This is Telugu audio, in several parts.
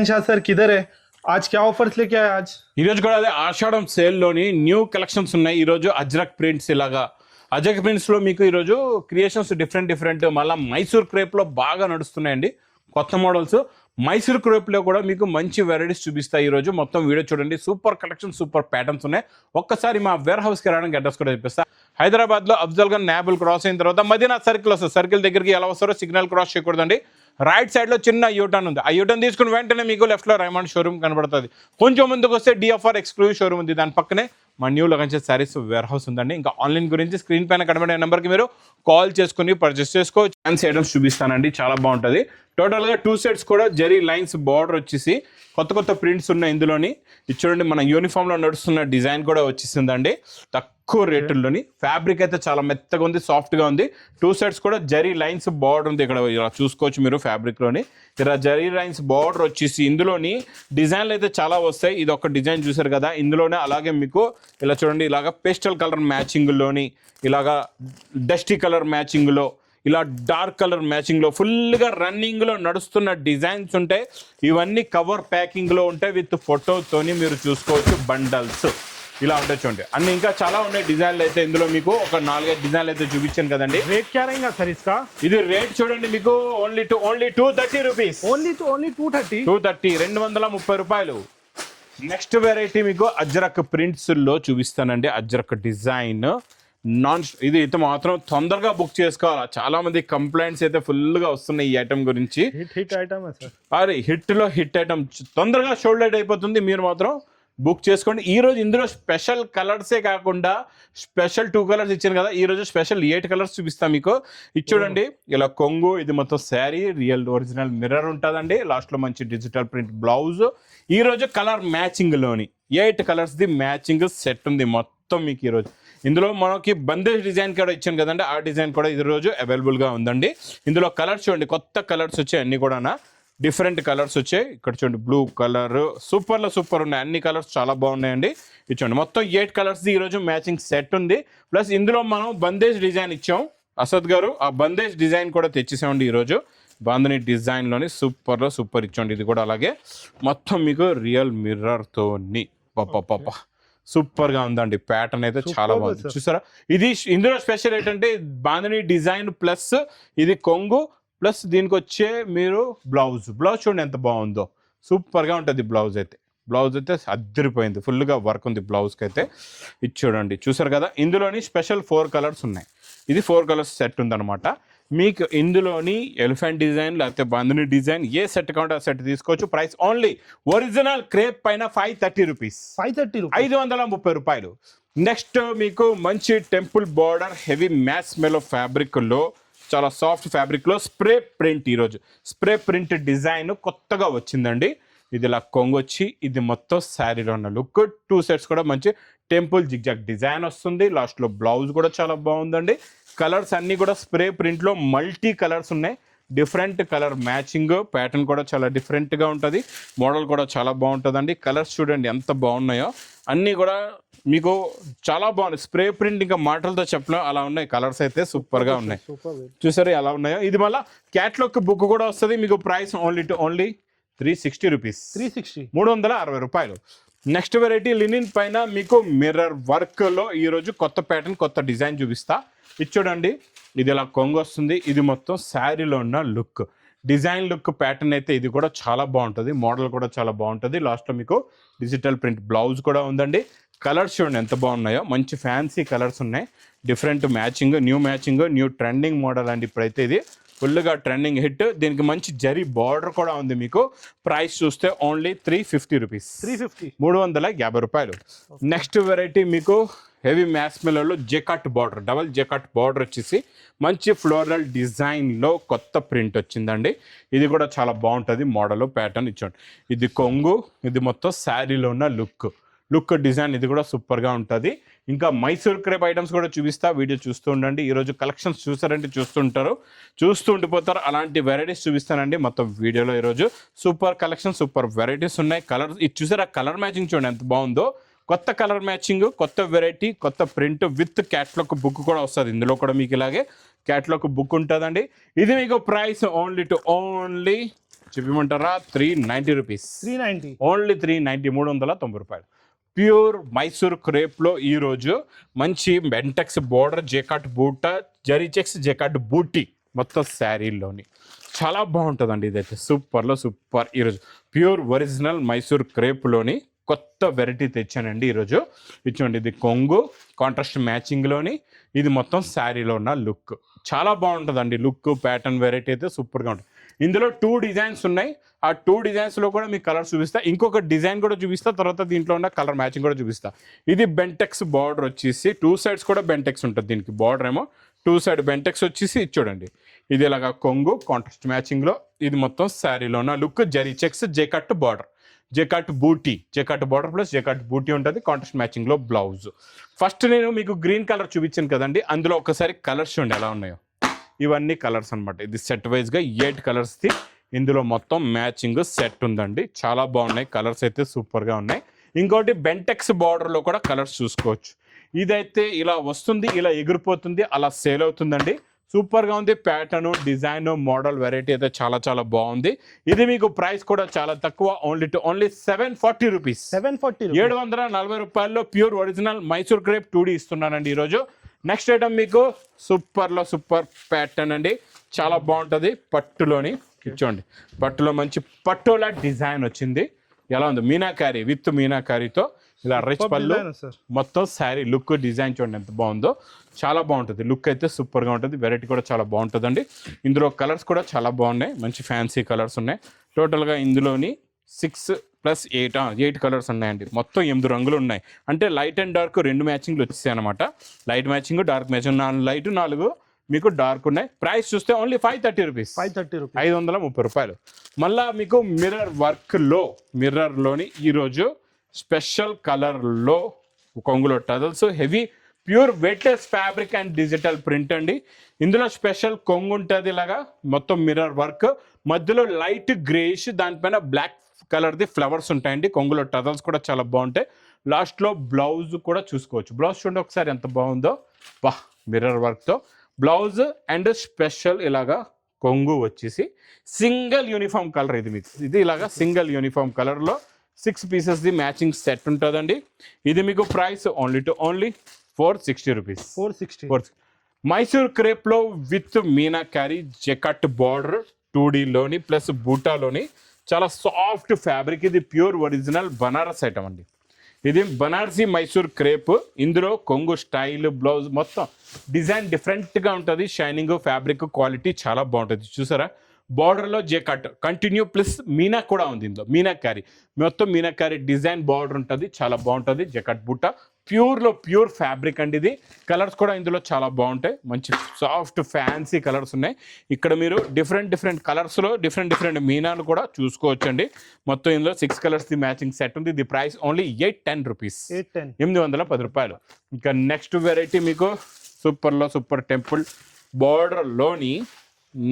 शहनशाह सर किधर है? आज क्या ऑफर्स लेके आए आज? ఈ రోజు కూడా అదే ఆషాఢం సేల్ లోని న్యూ కలెక్షన్స్ ఉన్నాయి. ఈ రోజు అజ్రక్ ప్రింట్స్ ఇలాగా అజ్రక్ ప్రింట్స్ లో మీకు ఈ రోజు క్రియేషన్స్ డిఫరెంట్ మళ్ళీ మైసూర్ క్రేప్ లో బాగా నడుస్తున్నాయండి కొత్త మోడల్స్. మైసూర్ క్రేప్ లో కూడా మీకు మంచి వెరైటీస్ చూపిస్తాయి. ఈ రోజు మొత్తం వీడియో చూడండి. సూపర్ కలెక్షన్, సూపర్ ప్యాటర్న్స్ ఉన్నాయి. ఒక్కసారి మా వేర్ హౌస్ కి రావడానికి అడ్రస్ కూడా చెప్పిస్తా. హైదరాబాద్ లో అఫ్జల్ గన్ నాబుల్ క్రాస్ అయిన తర్వాత మదీనా సర్కిల్ వస్తుంది. సర్కిల్ దగ్గరికి ఎలా వస్తారో సిగ్నల్ క్రాస్ చేయకూడదండి. రైట్ సైడ్ లో చిన్న యూటర్న్ ఉంది. ఆ యూటర్న్ తీసుకుని వెంటనే మీకు లెఫ్ట్ లో రైమండ్ షోరూమ్ కనబడుతుంది. కొంచెం ముందుకు వస్తే డిఎఫ్ఆర్ ఎక్స్క్లూజివ్ షోరూమ్ ఉంది. దాని పక్కనే మా new Lagan sarees warehouse ఉందండి. ఇంకా ఆన్లైన్ గురించి స్క్రీన్ పైన కనబడే నెంబర్కి మీరు కాల్ చేసుకుని పర్చేస్ చేసుకోవచ్చు. ఫ్యాన్సీ ఐటమ్స్ చూపిస్తానండి, చాలా బాగుంటుంది. టోటల్గా 2 సెట్స్ కూడా జరీ లైన్స్ బార్డర్ వచ్చేసి కొత్త ప్రింట్స్ ఉన్నాయి ఇందులోని. ఇది చూడండి, మన యూనిఫామ్లో నడుస్తున్న డిజైన్ కూడా వచ్చేసిందండి తక్కువ రేటుల్లోని. ఫ్యాబ్రిక్ అయితే చాలా మెత్తగా ఉంది, సాఫ్ట్గా ఉంది. 2 సెట్స్ కూడా జరీ లైన్స్ బార్డర్ ఉంది. ఇక్కడ ఇలా చూసుకోవచ్చు మీరు ఫ్యాబ్రిక్లోని. ఇలా జరీ లైన్స్ బార్డర్ వచ్చేసి ఇందులోని డిజైన్లు అయితే చాలా వస్తాయి. ఇది ఒక డిజైన్ చూసారు కదా, ఇందులోనే అలాగే మీకు ఇలా చూడండి, ఇలాగా పేస్టల్ కలర్ మ్యాచింగ్లోని, ఇలాగా డస్టీ కలర్ మ్యాచింగ్లో, ఇలా డార్క్ కలర్ మ్యాచింగ్లో ఫుల్గా రన్నింగ్లో నడుస్తున్న డిజైన్స్ ఉంటాయి. ఇవన్నీ కవర్ ప్యాకింగ్లో ఉంటాయి విత్ ఫోటోతోని మీరు చూసుకోవచ్చు. బండల్స్ ఇలా ఉంటాయి చూడండి. అన్ని ఇంకా చాలా ఉన్నాయి డిజైన్లు అయితే. ఇందులో మీకు ఒక 4-5 డిజైన్లు అయితే చూపించాను కదండి. रेट क्या रहेगा सर इसका? ఇది రేట్ చూడండి, మీకు ఓన్లీ 230 రూపీస్. ओनली 230. 230 రూపాయలు. నెక్స్ట్ వెరైటీ మీకు అజ్రక్ ప్రింట్స్ లో చూపిస్తానండి. అజ్రక్ డిజైన్ ఇది అయితే మాత్రం తొందరగా బుక్ చేసుకోవాలా. చాలా మంది కంప్లైంట్స్ అయితే ఫుల్ గా వస్తున్నాయి ఈ ఐటమ్ గురించి. Hit item sir. అరే హిట్ ఐటమ్ తొందరగా షోల్డ్ అవుట్ అయిపోతుంది. మీరు మాత్రం బుక్ చేసుకోండి. ఈ రోజు ఇందులో స్పెషల్ కలర్సే కాకుండా స్పెషల్ 2 కలర్స్ ఇచ్చాను కదా, ఈ రోజు స్పెషల్ 8 కలర్స్ చూపిస్తాం మీకు. ఇది చూడండి, ఇలా కొంగు, ఇది మొత్తం శారీ, రియల్ ఒరిజినల్ మిర్రర్ ఉంటుందండి. లాస్ట్ లో మంచి డిజిటల్ ప్రింట్ బ్లౌజ్. ఈ రోజు కలర్ మ్యాచింగ్ లోని 8 కలర్స్ ది మ్యాచింగ్ సెట్ ఉంది మొత్తం మీకు. ఈ రోజు ఇందులో మనకి బందేజ్ డిజైన్ కూడా ఇచ్చాను కదండి, ఆ డిజైన్ కూడా ఈ రోజు అవైలబుల్ గా ఉందండి. ఇందులో కలర్స్ చూడండి, కొత్త కలర్స్ వచ్చాయి అన్ని కూడా, డిఫరెంట్ కలర్స్ వచ్చాయి. ఇక్కడ చూడండి, బ్లూ కలర్ సూపర్ ఉన్నాయి. అన్ని కలర్స్ చాలా బాగున్నాయండి. ఇది చూడండి, మొత్తం 8 కలర్స్ ఈ రోజు మ్యాచింగ్ సెట్ ఉంది. ప్లస్ ఇందులో మనం బందేజ్ డిజైన్ ఇచ్చాం. అసద్ గారు ఆ బందేజ్ డిజైన్ కూడా తెచ్చేసామండి ఈరోజు. బాంధని డిజైన్లోని సూపర్ ఇచ్చండి. ఇది కూడా అలాగే మొత్తం మీకు రియల్ మిర్రర్తోని సూపర్గా ఉందండి. ప్యాటర్న్ అయితే చాలా బాగుంది చూసారా. ఇది ఇందులో స్పెషల్ ఏంటంటే బాంధని డిజైన్ ప్లస్ ఇది కొంగు ప్లస్ దీనికి వచ్చే మీరు బ్లౌజ్ చూడండి ఎంత బాగుందో. సూపర్గా ఉంటుంది బ్లౌజ్ అయితే అద్దరిపోయింది. ఫుల్గా వర్క్ ఉంది బ్లౌజ్కి అయితే. ఇది చూడండి, చూసారు కదా. ఇందులోని స్పెషల్ 4 కలర్స్ ఉన్నాయి. ఇది 4 కలర్స్ సెట్ ఉందన్నమాట. మీకు ఇందులోని ఎలిఫెంట్ డిజైన్ లేకపోతే బాంధని డిజైన్ ఏ సెట్ కావాలంటే ఆ సెట్ తీసుకోవచ్చు. ప్రైస్ ఓన్లీ ఒరిజినల్ క్రేప్ పైన 530 రూపీస్. 530 రూపాయలు. నెక్స్ట్ మీకు మంచి టెంపుల్ బార్డర్ హెవీ మ్యాచ్ మెలో ఫ్యాబ్రిక్ లో, చాలా సాఫ్ట్ ఫ్యాబ్రిక్ లో స్ప్రే ప్రింట్. ఈరోజు స్ప్రే ప్రింట్ డిజైన్ కొత్తగా వచ్చిందండి. ఇది ఇలా కొంగొచ్చి ఇది మొత్తం శారీలో ఉన్న లుక్. 2 సెట్స్ కూడా మంచి టెంపుల్ జిగ్జాగ్ డిజైన్ వస్తుంది. లాస్ట్ లో బ్లౌజ్ కూడా చాలా బాగుందండి. కలర్స్ అన్ని కూడా స్ప్రే ప్రింట్ లో మల్టీ కలర్స్ ఉన్నాయి. డిఫరెంట్ కలర్ మ్యాచింగ్ ప్యాటర్న్ కూడా చాలా డిఫరెంట్ గా ఉంటుంది. మోడల్ కూడా చాలా బాగుంటుందండి. కలర్స్ చూడండి ఎంత బాగున్నాయో. అన్ని కూడా మీకు చాలా బాగున్నాయి. స్ప్రే ప్రింట్ ఇంకా మాటలతో చెప్పలేం అలా ఉన్నాయి. కలర్స్ అయితే సూపర్ గా ఉన్నాయి. చూసారు ఎలా ఉన్నాయో. ఇది మళ్ళీ క్యాట్లాగ్ బుక్ కూడా వస్తుంది మీకు. Price only 360 rupees. 360 రూపాయలు. నెక్స్ట్ వెరైటీ లినిన్ పైన మీకు మిర్రర్ వర్క్ లో ఈ రోజు కొత్త ప్యాటర్న్, కొత్త డిజైన్ చూపిస్తా. ఇది చూడండి, ఇది ఇలా కొంగు వస్తుంది. ఇది మొత్తం శారీలో ఉన్న లుక్, డిజైన్ లుక్ ప్యాటర్న్ అయితే ఇది కూడా చాలా బాగుంటుంది. మోడల్ కూడా చాలా బాగుంటుంది. లాస్ట్లో మీకు డిజిటల్ ప్రింట్ బ్లౌజ్ కూడా ఉందండి. కలర్స్ చూడండి ఎంత బాగున్నాయో. మంచి ఫ్యాన్సీ కలర్స్ ఉన్నాయి. Different matching, new trending model అండి. ఇప్పుడైతే ఇది ఫుల్గా ట్రెండింగ్ హిట్. దీనికి మంచి జరీ బార్డర్ కూడా ఉంది మీకు. ప్రైస్ చూస్తే ఓన్లీ 350 రూపీస్. 350 రూపాయలు. నెక్స్ట్ వెరైటీ మీకు హెవీ మ్యాచ్ మెలలో jacquard border, double jacquard border వచ్చేసి మంచి ఫ్లోరల్ డిజైన్లో కొత్త ప్రింట్ వచ్చిందండి. ఇది కూడా చాలా బాగుంటుంది. మోడల్ ప్యాటర్న్ ఇచ్చండి. ఇది కొంగు, ఇది మొత్తం శారీలో ఉన్న లుక్ డిజైన్. ఇది కూడా సూపర్గా ఉంటుంది. ఇంకా మైసూర్ క్రేప్ ఐటమ్స్ కూడా చూపిస్తా. వీడియో చూస్తూ ఉండండి. ఈరోజు కలెక్షన్స్ చూసారంటే చూస్తూ ఉండిపోతారు. అలాంటి వెరైటీస్ చూపిస్తానండి మొత్తం వీడియోలో. ఈరోజు సూపర్ కలెక్షన్, సూపర్ వెరైటీస్ ఉన్నాయి. కలర్ ఇది చూసారా, కలర్ మ్యాచింగ్ చూడండి ఎంత బాగుందో. కొత్త కలర్ మ్యాచింగ్, కొత్త వెరైటీ, కొత్త ప్రింట్ విత్ క్యాట్లాగ్ బుక్ కూడా వస్తుంది. ఇందులో కూడా మీకు ఇలాగే క్యాట్లాగ్ బుక్ ఉంటుందండి. ఇది మీకు ప్రైస్ ఓన్లీ చెప్పమంటారా 390 రూపీస్, 390. ఓన్లీ 390, 390 రూపాయలు. ప్యూర్ మైసూర్ క్రేప్లో ఈరోజు మంచి బెంటెక్స్ బోర్డర్ జేకాట్ బూట జరీ చెక్స్ జేకాట్ బూటీ మొత్తం శారీలోని చాలా బాగుంటుందండి. ఇదైతే సూపర్లో సూపర్. ఈరోజు ప్యూర్ ఒరిజినల్ మైసూర్ క్రేప్లోని కొత్త వెరైటీ తెచ్చానండి ఈరోజు. ఇచ్చోండి, ఇది కొంగు కాంట్రాస్ట్ మ్యాచింగ్లోని ఇది మొత్తం శారీలో ఉన్న లుక్ చాలా బాగుంటుందండి. లుక్ ప్యాటర్న్ వెరైటీ అయితే సూపర్గా ఉంటుంది. ఇందులో 2 డిజైన్స్ ఉన్నాయి. ఆ 2 డిజైన్స్లో కూడా మీకు కలర్ చూపిస్తా, ఇంకొక డిజైన్ కూడా చూపిస్తా, తర్వాత దీంట్లో ఉన్న కలర్ మ్యాచింగ్ కూడా చూపిస్తా. ఇది బెంటెక్స్ బార్డర్ వచ్చేసి 2 సైడ్స్ కూడా బెంటెక్స్ ఉంటుంది. దీనికి బార్డర్ ఏమో 2 సైడ్ బెంటెక్స్ వచ్చేసి చూడండి, ఇది ఇలాగా కొంగు కాంట్రాస్ట్ మ్యాచింగ్లో ఇది మొత్తం శారీలో ఉన్న look. Zari checks jacquard border jacquard బూటీ, జేకాట్ బార్డర్ ప్లస్ జేకాట్ బూటీ ఉంటుంది. Contrast మ్యాచింగ్లో blouse. ఫస్ట్ నేను మీకు గ్రీన్ కలర్ చూపించాను కదండి, అందులో ఒకసారి కలర్స్ చూడండి ఎలా ఉన్నాయో. ఇవన్నీ కలర్స్ అనమాట. ఇది సెట్ వైజ్గా 8 కలర్స్ది ఇందులో మొత్తం మ్యాచింగ్ సెట్ ఉందండి. చాలా బాగున్నాయి కలర్స్ అయితే సూపర్గా ఉన్నాయి. ఇంకోటి బెంటెక్స్ బార్డర్లో కూడా కలర్స్ చూసుకోవచ్చు. ఇదైతే ఇలా వస్తుంది, ఇలా ఎగిరిపోతుంది, అలా సేల్ అవుతుందండి. సూపర్గా ఉంది. ప్యాటర్న్ డిజైన్ మోడల్ వెరైటీ అయితే చాలా చాలా బాగుంది. ఇది మీకు ప్రైస్ కూడా చాలా తక్కువ, ఓన్లీ 740 రూపీస్, 740 రూపాయల్లో pure original Mysore crepe 2D ఇస్తున్నానండి ఈరోజు. నెక్స్ట్ ఐటమ్ మీకు సూపర్లో సూపర్ ప్యాటర్న్ అండి, చాలా బాగుంటుంది. పట్టులోని చూడండి, పట్టులో మంచి పట్టులా డిజైన్ వచ్చింది. ఎలా ఉంది, మీనాకారి విత్ మీనాకారితో ఇలా రిచ్ పళ్ళు మొత్తం శారీ లుక్ డిజైన్ చూడండి ఎంత బాగుందో. చాలా బాగుంటుంది లుక్ అయితే సూపర్గా ఉంటుంది. వెరైటీ కూడా చాలా బాగుంటుందండి. ఇందులో కలర్స్ కూడా చాలా బాగున్నాయి, మంచి ఫ్యాన్సీ కలర్స్ ఉన్నాయి. టోటల్గా ఇందులోని 6+8 కలర్స్ ఉన్నాయండి. మొత్తం 8 రంగులు ఉన్నాయి. అంటే లైట్ అండ్ డార్క్ 2 మ్యాచింగ్లు వచ్చేసాయి అనమాట. Light matching dark matching, 4 light 4 మీకు డార్క్ ఉన్నాయి. ప్రైస్ చూస్తే ఓన్లీ 530 రూపీస్, 530 రూపాయలు. మళ్ళీ మీకు మిర్రర్లోని ఈరోజు స్పెషల్ కలర్లో కొంగులో tassels heavy pure weightless fabric and digital print అండి. ఇందులో స్పెషల్ కొంగు ఉంటుంది ఇలాగా మొత్తం మిర్రర్ వర్క్, మధ్యలో లైట్ గ్రేష్, దానిపైన బ్లాక్ కలర్ది ఫ్లవర్స్ ఉంటాయండి. కొంగులో టజల్స్ కూడా చాలా బాగుంటాయి. లాస్ట్లో బ్లౌజ్ కూడా చూసుకోవచ్చు. బ్లౌజ్ చూడండి ఒకసారి ఎంత బాగుందో, బా మిర్రర్ వర్క్తో బ్లౌజ్ అండ్ స్పెషల్ ఇలాగా కొంగు వచ్చేసి సింగిల్ యూనిఫామ్ కలర్. ఇది మీకు ఇది ఇలాగా సింగిల్ యూనిఫామ్ కలర్లో 6 పీసెస్ది మ్యాచింగ్ సెట్ ఉంటుందండి. ఇది మీకు ప్రైస్ ఓన్లీ 460 రూపీస్, 460. మైసూర్ క్రేప్లో విత్ మీనాకారి జెకట్ బార్డర్ 2Dలోని ప్లస్ బూటాలోని చాలా సాఫ్ట్ ఫ్యాబ్రిక్. ఇది ప్యూర్ ఒరిజినల్ బనారస్ ఐటమ్ అండి. ఇది బనారసీ మైసూర్ క్రేప్. ఇందులో కొంగు స్టైల్ బ్లౌజ్ మొత్తం డిజైన్ డిఫరెంట్గా ఉంటుంది. షైనింగ్ ఫ్యాబ్రిక్ క్వాలిటీ చాలా బాగుంటుంది. చూసారా, బార్డర్లో జేకట్ కంటిన్యూ ప్లస్ మీనా కూడా ఉంది. ఇందులో మీనాకారి మొత్తం మీనాకారి డిజైన్ బార్డర్ ఉంటుంది, చాలా బాగుంటుంది. జెకట్ బుట్ట ప్యూర్ ఫ్యాబ్రిక్ అండి. ఇది కలర్స్ కూడా ఇందులో చాలా బాగుంటాయి, మంచి సాఫ్ట్ ఫ్యాన్సీ కలర్స్ ఉన్నాయి. ఇక్కడ మీరు డిఫరెంట్ కలర్స్లో డిఫరెంట్ మీనాలు కూడా చూసుకోవచ్చు అండి. మొత్తం ఇందులో 6 కలర్స్ది మ్యాచింగ్ సెట్ ఉంది. ఇది ప్రైస్ ఓన్లీ 810 రూపీస్, 810 రూపాయలు. ఇంకా నెక్స్ట్ వెరైటీ మీకు సూపర్లో సూపర్ టెంపుల్ బార్డర్లోని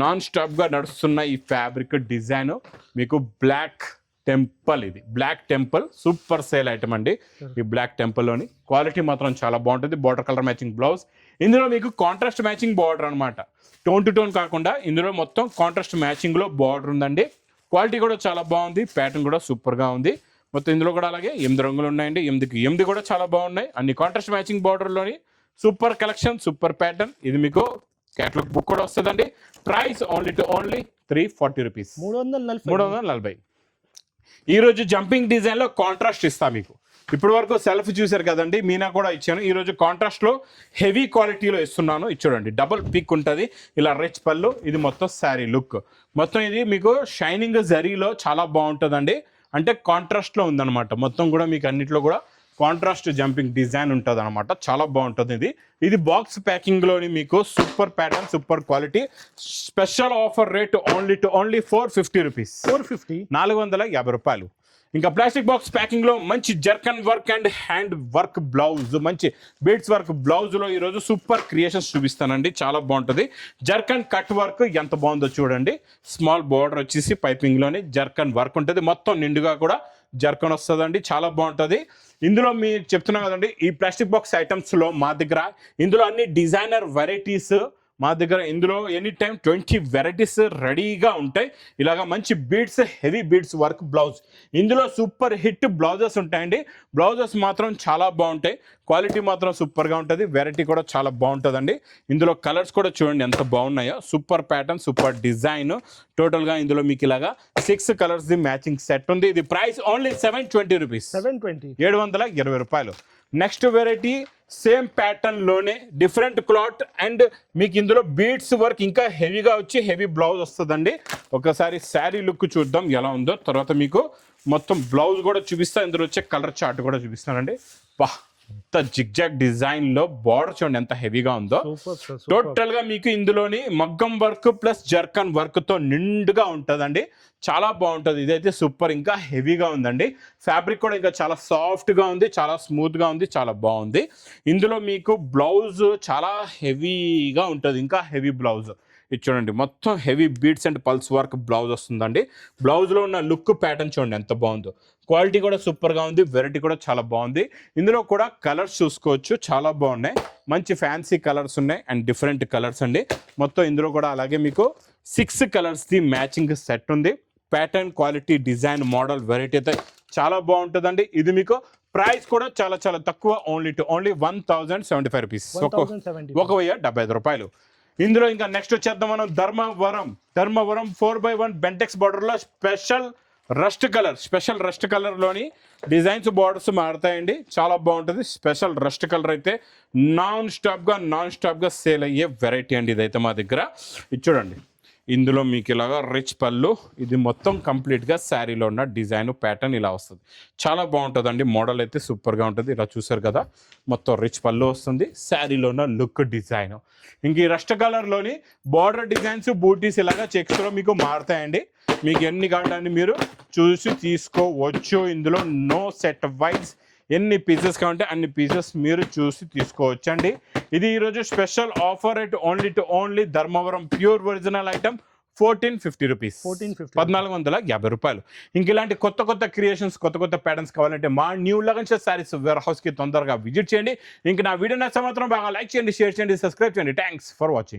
నాన్ స్టాప్గా నడుస్తున్న ఈ ఫ్యాబ్రిక్ డిజైన్ మీకు బ్లాక్ టెంపుల్. ఇది black temple super sale item అండి. ఈ బ్లాక్ టెంపుల్లోని క్వాలిటీ మాత్రం చాలా బాగుంటుంది. బార్డర్ కలర్ మ్యాచింగ్ బ్లౌజ్, ఇందులో మీకు కాంట్రాస్ట్ మ్యాచింగ్ బార్డర్ అనమాట. టోన్ టు టోన్ కాకుండా ఇందులో మొత్తం కాంట్రాస్ట్ మ్యాచింగ్లో బార్డర్ ఉందండి. క్వాలిటీ కూడా చాలా బాగుంది, ప్యాటర్న్ కూడా సూపర్గా ఉంది. మొత్తం ఇందులో కూడా అలాగే 8 రంగులు ఉన్నాయండి. 8 కూడా చాలా బాగున్నాయి. అన్ని కాంట్రాస్ట్ మ్యాచింగ్ బార్డర్లోని సూపర్ కలెక్షన్, సూపర్ ప్యాటర్న్. ఇది మీకు క్యాటలాగ్ బుక్ కూడా వస్తుందండి. Price only 340 rupees, 340. ఈరోజు జంపింగ్ డిజైన్లో కాంట్రాస్ట్ ఇస్తా మీకు. ఇప్పటి వరకు సెల్ఫ్ చూసారు కదండి, మీనా కూడా ఇచ్చాను. ఈరోజు కాంట్రాస్ట్లో హెవీ క్వాలిటీలో ఇస్తున్నాను. చూడండి, డబుల్ పిక్ ఉంటుంది, ఇలా రిచ్ పళ్ళు. ఇది మొత్తం శారీ లుక్ మొత్తం ఇది మీకు షైనింగ్ జరీలో చాలా బాగుంటుందండి. అంటే కాంట్రాస్ట్లో ఉందన్నమాట. మొత్తం కూడా మీకు అన్నిట్లో కూడా కాంట్రాస్ట్ జంపింగ్ డిజైన్ ఉంటుంది అనమాట. చాలా బాగుంటుంది. ఇది బాక్స్ ప్యాకింగ్లోని మీకు super pattern, super quality. Special offer rate only 450 rupees, 450 రూపాయలు. ఇంకా ప్లాస్టిక్ బాక్స్ ప్యాకింగ్లో మంచి zircon work and hand work blouse, మంచి బీడ్స్ వర్క్ బ్లౌజ్లో ఈరోజు సూపర్ క్రియేషన్స్ చూపిస్తానండి. చాలా బాగుంటుంది. జర్కన్ కట్ వర్క్ ఎంత బాగుందో చూడండి. స్మాల్ బార్డర్ వచ్చేసి పైపింగ్లోని జర్కన్ వర్క్ ఉంటుంది. మొత్తం నిండుగా కూడా జర్కన్ వస్తుందండి, చాలా బాగుంటుంది. ఇందులో మీరు చెప్తున్నాం కదండి, ఈ ప్లాస్టిక్ బాక్స్ ఐటమ్స్లో మా దగ్గర ఇందులో అన్ని డిజైనర్ వెరైటీస్ మా దగ్గర ఇందులో ఎనీ టైం 20 వెరైటీస్ రెడీగా ఉంటాయి. ఇలాగా మంచి beads, heavy beads work blouse. ఇందులో సూపర్ హిట్ బ్లౌజెస్ ఉంటాయండి. బ్లౌజెస్ మాత్రం చాలా బాగుంటాయి, క్వాలిటీ మాత్రం సూపర్గా ఉంటుంది, వెరైటీ కూడా చాలా బాగుంటుందండి. ఇందులో కలర్స్ కూడా చూడండి ఎంత బాగున్నాయో. Super pattern, super design. టోటల్గా ఇందులో మీకు ఇలాగా 6 కలర్స్ ది మ్యాచింగ్ సెట్ ఉంది. ఇది ప్రైస్ ఓన్లీ 720 రూపీస్, 720 రూపాయలు. నెక్స్ట్ వెరైటీ సేమ్ ప్యాటర్న్ లోనే డిఫరెంట్ క్లాత్ అండ్ మీకు ఇందులో బీడ్స్ వర్క్ ఇంకా హెవీగా వచ్చి హెవీ బ్లౌజ్ వస్తుందండి. ఒకసారి శారీ లుక్ చూద్దాం ఎలా ఉందో, తర్వాత మీకు మొత్తం బ్లౌజ్ కూడా చూపిస్తా. ఇందులో వచ్చే కలర్ చార్ట్ కూడా చూపిస్తానండి. వా, ఎంత జిగ్జాగ్ డిజైన్ లో బార్డర్ చూడండి ఎంత హెవీగా ఉందో. టోటల్ గా మీకు ఇందులోని మగ్గం వర్క్ ప్లస్ జర్కన్ వర్క్ తో నిండుగా ఉంటుందండి. చాలా బాగుంటుంది. ఇదైతే సూపర్, ఇంకా హెవీగా ఉందండి. ఫ్యాబ్రిక్ కూడా ఇంకా చాలా సాఫ్ట్ గా ఉంది, చాలా స్మూత్ గా ఉంది, చాలా బాగుంది. ఇందులో మీకు బ్లౌజ్ చాలా హెవీగా ఉంటుంది, ఇంకా హెవీ బ్లౌజ్. ఇది చూడండి మొత్తం heavy beads and pulse work blouse వస్తుందండి. బ్లౌజ్లో ఉన్న లుక్ ప్యాటర్న్ చూడండి ఎంత బాగుందో. క్వాలిటీ కూడా సూపర్గా ఉంది, వెరైటీ కూడా చాలా బాగుంది. ఇందులో కూడా కలర్స్ చూసుకోవచ్చు, చాలా బాగున్నాయి. మంచి ఫ్యాన్సీ కలర్స్ ఉన్నాయి అండ్ డిఫరెంట్ కలర్స్ అండి. మొత్తం ఇందులో కూడా అలాగే మీకు 6 కలర్స్ది మ్యాచింగ్ సెట్ ఉంది. Pattern, quality, design, model, variety అయితే చాలా బాగుంటుందండి. ఇది మీకు ప్రైస్ కూడా చాలా చాలా తక్కువ, ఓన్లీ 1075 రూపీస్, 1075 రూపాయలు. ఇందులో ఇంకా నెక్స్ట్ వచ్చేద్దాం మనం ధర్మవరం 4x1 బెంటెక్స్ బార్డర్లో స్పెషల్ రస్ట్ కలర్లోని డిజైన్స్ బార్డర్స్ మారుతాయండి. చాలా బాగుంటుంది. స్పెషల్ రస్ట్ కలర్ అయితే నాన్ స్టాప్గా సేల్ అయ్యే వెరైటీ అండి ఇదైతే మా దగ్గర. ఇది చూడండి, ఇందులో మీకు ఇలాగా రిచ్ పళ్ళు, ఇది మొత్తం కంప్లీట్గా శారీలో ఉన్న డిజైన్ ప్యాటర్న్ ఇలా వస్తుంది. చాలా బాగుంటుందండి. మోడల్ అయితే సూపర్గా ఉంటుంది. ఇలా చూసారు కదా, మొత్తం రిచ్ పళ్ళు వస్తుంది, శారీలో ఉన్న లుక్ డిజైన్. ఇంక ఈ రస్ట్ కలర్లోని బార్డర్ డిజైన్స్, బూటీస్ ఇలాగా చెక్స్లో మీకు మారుతాయండి. మీకు ఎన్ని కావాలని మీరు చూసి తీసుకోవచ్చు. ఇందులో నో సెట్ వైజ్, ఎన్ని పీసెస్ కావాలంటే అన్ని పీసెస్ మీరు చూసి తీసుకోవచ్చండి. ఇది ఈరోజు special offer rate only Dharmavaram pure original item 1450 rupees, 1450 రూపాయలు. ఇంక ఇలాంటి కొత్త క్రియేషన్స్, కొత్త ప్యాటర్న్స్ కావాలంటే మా న్యూ లగన్ శారీస్ వేర్ హౌస్కి తొందరగా విజిట్ చేయండి. ఇంక నా వీడియో నచ్చితే మాత్రం బాగా లైక్ చేయండి, షేర్ చేయండి, సబ్స్క్రైబ్ చేయండి. Thanks for watching.